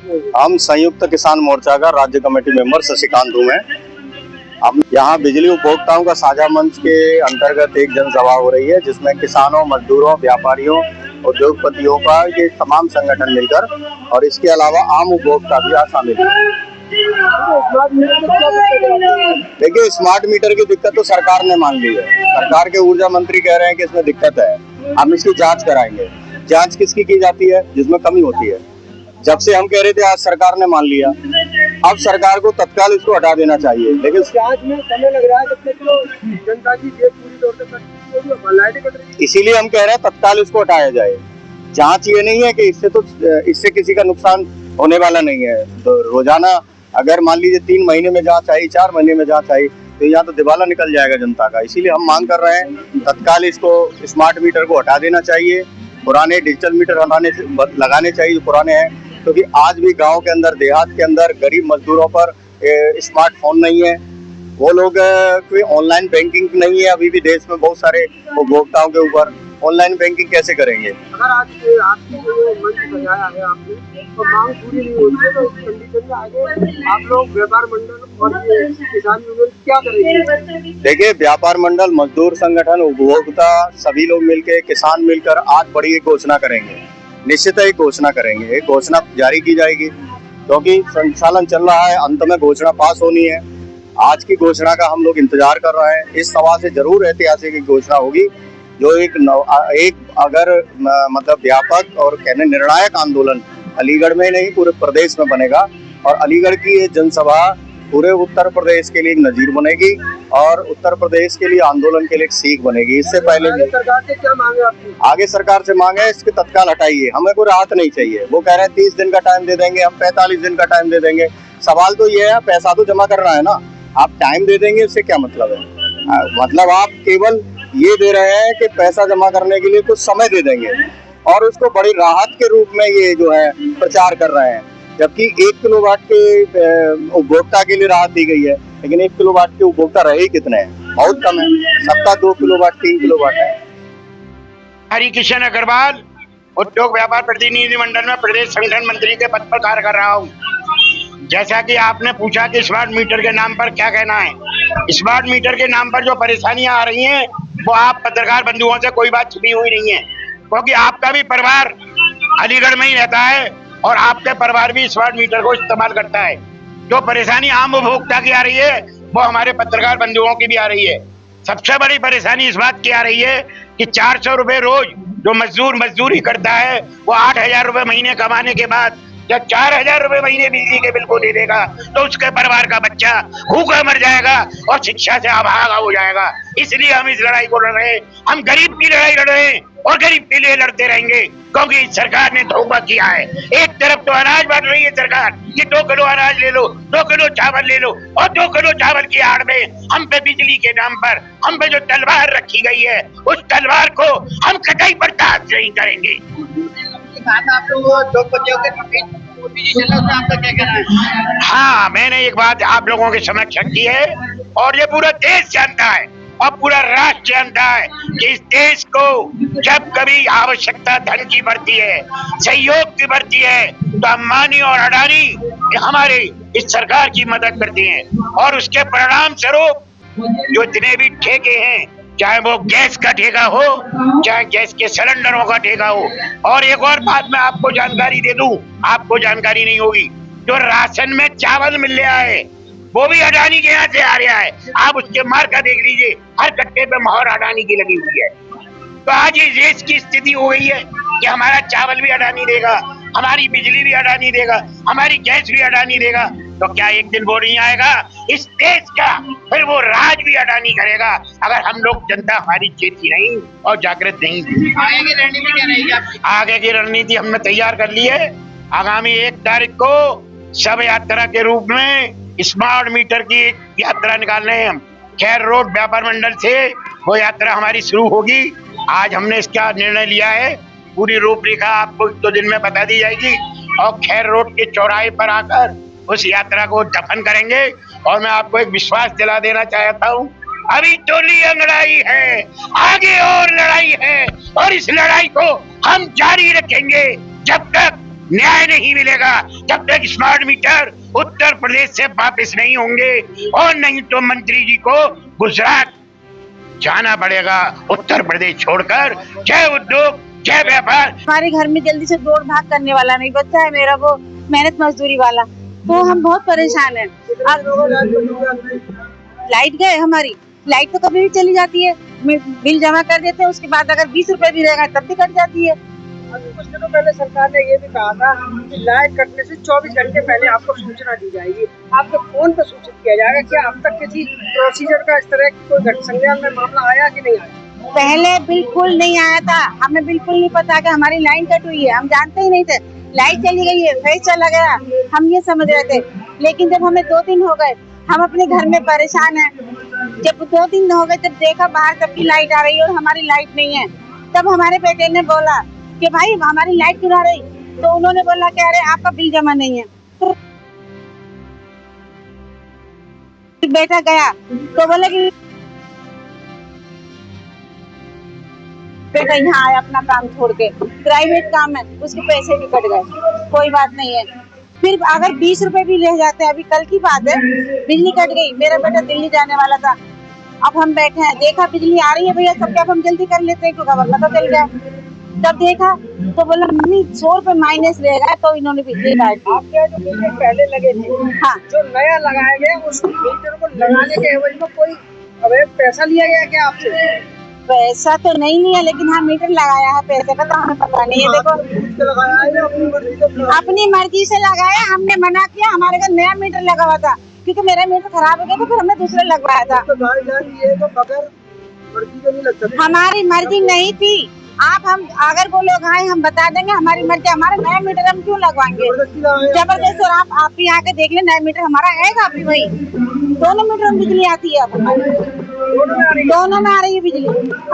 हम संयुक्त किसान मोर्चा का राज्य कमेटी मेंबर शशिकांत हूँ मैं। अब यहाँ बिजली उपभोक्ताओं का साझा मंच के अंतर्गत एक जनसभा हो रही है, जिसमें किसानों, मजदूरों, व्यापारियों, उद्योगपतियों का ये तमाम संगठन मिलकर और इसके अलावा आम उपभोक्ता भी आज शामिल है। देखिए, स्मार्ट मीटर की दिक्कत तो सरकार ने मान ली है। सरकार के ऊर्जा मंत्री कह रहे हैं कि इसमें दिक्कत है, हम इसकी जांच कराएंगे। जांच किसकी की जाती है? जिसमें कमी होती है। जब से हम कह रहे थे, आज सरकार ने मान लिया। अब सरकार को तत्काल इसको हटा देना चाहिए, लेकिन जांच में समय लग रहा है, जब तक तो जनता की जेब पूरी तौर से लाइटें कट रही है। इसीलिए हम कह रहे हैं तत्काल इसको हटाया जाए। जांच ये नहीं है कि इससे किसी का नुकसान होने वाला नहीं है। तो रोजाना अगर मान लीजिए 3 महीने में जांच आई, 4 महीने में जांच आई, तो यहाँ तो दिवाला निकल जाएगा जनता का। इसीलिए हम मांग कर रहे हैं तत्काल इसको स्मार्ट मीटर को हटा देना चाहिए। पुराने डिजिटल मीटर लगाने चाहिए जो पुराने हैं, क्योंकि आज भी गांव के अंदर, देहात के अंदर गरीब मजदूरों पर स्मार्टफोन नहीं है। वो लोग कोई ऑनलाइन बैंकिंग नहीं है अभी भी देश में। बहुत सारे उपभोक्ताओं के ऊपर ऑनलाइन बैंकिंग कैसे करेंगे? अगर आज आपकी जो मंच सजाया है आपने, तो मांग पूरी नहीं होती है, तो इस कंडीशन में आगे आप लोग व्यापार मंडल और किसान यूनियन क्या करेंगे? देखिए, व्यापार मंडल, मजदूर संगठन, उपभोक्ता सभी लोग मिलकर, किसान मिलकर आज बड़ी एक घोषणा करेंगे। निश्चित एक घोषणा करेंगे, एक घोषणा जारी की जाएगी, क्योंकि संचालन चल रहा है, अंत में घोषणा पास होनी है। आज की घोषणा का हम लोग इंतजार कर रहे हैं। इस सभा से जरूर ऐतिहासिक एक घोषणा होगी, जो एक अगर मतलब व्यापक और कहने निर्णायक आंदोलन अलीगढ़ में नहीं पूरे प्रदेश में बनेगा। और अलीगढ़ की ये जनसभा पूरे उत्तर प्रदेश के लिए एक नजीर बनेगी और उत्तर प्रदेश के लिए आंदोलन के लिए एक सीख बनेगी। इससे पहले सरकार से क्या मांगे आपकी? आगे सरकार से मांगे इसके तत्काल हटाइए। हमें कोई राहत नहीं चाहिए। वो कह रहे हैं 30 दिन का टाइम दे देंगे, हम 45 दिन का टाइम दे देंगे। सवाल तो ये है, पैसा तो जमा करना है ना। आप टाइम दे देंगे, इससे क्या मतलब है? मतलब आप केवल ये दे रहे हैं कि पैसा जमा करने के लिए कुछ समय दे देंगे और उसको बड़ी राहत के रूप में ये जो है प्रचार कर रहे हैं। जबकि 1 किलोवाट के उपभोक्ता के लिए राहत दी गई है, लेकिन 1 किलोवाट के उपभोक्ता रहे ही कितने हैं? बहुत कम है। सबका 2 किलोवाट 3 किलोवाट है। हरिकिशन अग्रवाल, उद्योग व्यापार प्रतिनिधि मंडल में प्रदेश संगठन मंत्री के पद पर कार्य कर रहा हूँ। जैसा कि आपने पूछा कि स्मार्ट मीटर के नाम पर क्या कहना है, स्मार्ट मीटर के नाम पर जो परेशानियां आ रही हैं, वो आप पत्रकार बंधुओं से कोई बात छिपी हुई नहीं है, क्योंकि आपका भी परिवार अलीगढ़ में ही रहता है और आपके परिवार भी स्मार्ट मीटर को इस्तेमाल करता है। जो परेशानी आम उपभोक्ता की आ रही है, वो हमारे पत्रकार बंधुओं की भी आ रही है। सबसे बड़ी परेशानी इस बात की आ रही है कि 400 रुपए रोज जो मजदूर मजदूरी करता है, वो 8000 रुपए महीने कमाने के बाद जब 4000 रुपए महीने बिजली के बिल को दे देगा, तो उसके परिवार का बच्चा भूखा मर जाएगा और शिक्षा से अभागा हो जाएगा। इसलिए हम इस लड़ाई को लड़ रहे हैं। हम गरीब की लड़ाई लड़ रहे हैं और गरीब के लिए लड़ते रहेंगे, क्योंकि सरकार ने धोखा किया है। एक तरफ तो अनाज बांट रही है सरकार कि 2 किलो अनाज ले लो, 2 किलो चावल ले लो, और 2 किलो चावल की आड़ में हम पे बिजली के नाम पर हम पे जो तलवार रखी गई है, उस तलवार को हम कतई बर्दाश्त नहीं करेंगे। आप लोग आपका क्या कहना है? हाँ, मैंने एक बात आप लोगों के समक्ष रखी है और ये पूरा देश जानता है और पूरा राष्ट्र जानता है कि इस देश को जब कभी आवश्यकता धन की बढ़ती है, सहयोग की बढ़ती है, तो अंबानी और अडानी हमारे इस सरकार की मदद करती हैं और उसके परिणाम स्वरूप जो जितने भी ठेके हैं, चाहे वो गैस का ठेका हो, चाहे गैस के सिलेंडरों का ठेका हो। और एक और बात मैं आपको जानकारी दे दूं, आपको जानकारी नहीं होगी, जो राशन में चावल मिल रहा है, वो भी अडानी के यहाँ से आ रहा है। आप उसके मार्का देख लीजिए, हर कट्टे पे मोहर अडानी की लगी हुई है। तो आज इस देश की स्थिति हो गई है कि हमारा चावल भी अडानी देगा, हमारी बिजली भी अडानी देगा, हमारी गैस भी अडानी देगा। तो क्या एक दिन वो नहीं आएगा इस देश का, फिर वो राज भी अडानी करेगा, अगर हम लोग जनता हमारी चेती नहीं और जागृत नहीं। आगे की रणनीति क्या रहेगी आपकी? आगे की रणनीति हमने तैयार कर ली है। आगामी 1 तारीख को शव यात्रा के रूप में स्मार्ट मीटर की यात्रा निकाल रहे हैं हम। खैर रोड व्यापार मंडल से वो यात्रा हमारी शुरू होगी। आज हमने इसका निर्णय लिया है। पूरी रूपरेखा आपको 2 दिन में बता दी जाएगी और खैर रोड के चौराहे पर आकर उस यात्रा को दफन करेंगे। और मैं आपको एक विश्वास दिला देना चाहता हूँ, अभी तो लड़ाई है, आगे और लड़ाई है और इस लड़ाई को हम जारी रखेंगे जब तक न्याय नहीं मिलेगा जब तक स्मार्ट मीटर उत्तर प्रदेश से वापस नहीं होंगे, और नहीं तो मंत्री जी को गुजरात जाना पड़ेगा, उत्तर प्रदेश छोड़कर। जय उद्योग, जय व्यापार। हमारे घर में जल्दी से दौड़ भाग करने वाला नहीं, बच्चा है मेरा वो मेहनत मजदूरी वाला, तो हम बहुत परेशान हैं। लाइट गए, हमारी लाइट तो कभी भी चली जाती है, बिल जमा कर देते हैं, उसके बाद अगर 20 रुपए भी रहेगा तब भी कट जाती है। अभी कुछ दिनों पहले सरकार ने ये भी कहा था कि लाइट कटने से 24 घंटे पहले आपको सूचना दी जाएगी, आपके फोन पर सूचित किया जाएगा। क्या अब तक किसी प्रोसीजर का इस तरह की कोई संज्ञान में मामला आया कि नहीं आया? पहले बिल्कुल नहीं आया था, हमें बिल्कुल नहीं पता कि हमारी लाइन कट हुई है, हम जानते ही नहीं थे। लाइट चली गई है, फेस चला गया, हम ये समझ रहे थे। लेकिन जब हमें 2 दिन हो गए, हम अपने घर में परेशान हैं। जब 2 दिन हो गए, जब देखा बाहर सबकी लाइट आ रही है और हमारी लाइट नहीं है, तब हमारे बेटे ने बोला कि भाई हमारी लाइट क्यों आ रही, तो उन्होंने बोला कि अरे आपका बिल जमा नहीं है। तो बेटा गया तो बोले कि बेटा यहाँ आया अपना काम छोड़ के, प्राइवेट काम है, उसके पैसे भी कट गए, कोई बात नहीं है। फिर अगर 20 रुपए भी ले जाते हैं, अभी कल की बात है, बिजली कट गई, मेरा बेटा दिल्ली जाने वाला था। अब हम बैठे हैं, देखा बिजली आ रही है भैया, सब क्या हम जल्दी कर लेते हैं, क्योंकि पता चल गया। तब देखा तो बोला मम्मी 100 रुपए माइनस रहेगा, तो इन्होंने बिजली काट दी। आपके जो मीटर पहले लगे थे, हाँ, जो नया लगाया गया, उस मीटर को लगाने के एवज में कोई अवैध पैसा लिया गया क्या आपसे? पैसा तो नहीं लिया, लेकिन हाँ मीटर लगाया है, पैसे का तो हमें पता नहीं है। देखो लगाया है या अपनी मर्जी से? अपनी मर्जी से लगाया, हमने मना किया, हमारे घर नया मीटर लगा हुआ था, क्योंकि मेरा मीटर खराब हो गया, तो फिर हमने दूसरा लगवाया था। तो गाइडलाइन ये तो बगैर मर्जी के नहीं लग सकता। हमारी मर्जी नहीं थी, आप हम अगर वो लोग आए हम बता देंगे, हमारी मर्जी, हमारा नया मीटर हम क्यों लगवाएंगे जबरदस्त। और आप भी आके देख ले, नया मीटर हमारा है काफी भाई, दोनों मीटर में बिजली आती है, अब दोनों में आ रही है बिजली।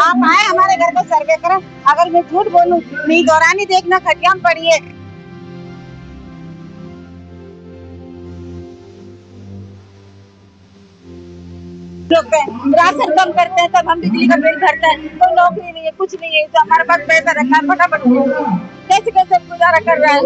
आप आए हमारे घर का सर्वे करें, अगर मैं झूठ बोलूं नहीं, दौरानी देखना, खटिया में पड़ी है। लोग राशन कम करते हैं, तब हम बिजली का बिल भरते हैं, कोई नौकरी नहीं है, कुछ नहीं है, तो हमारे पास पैसा रखा है, फटाफट कैसे कैसे गुजारा कर रहा है।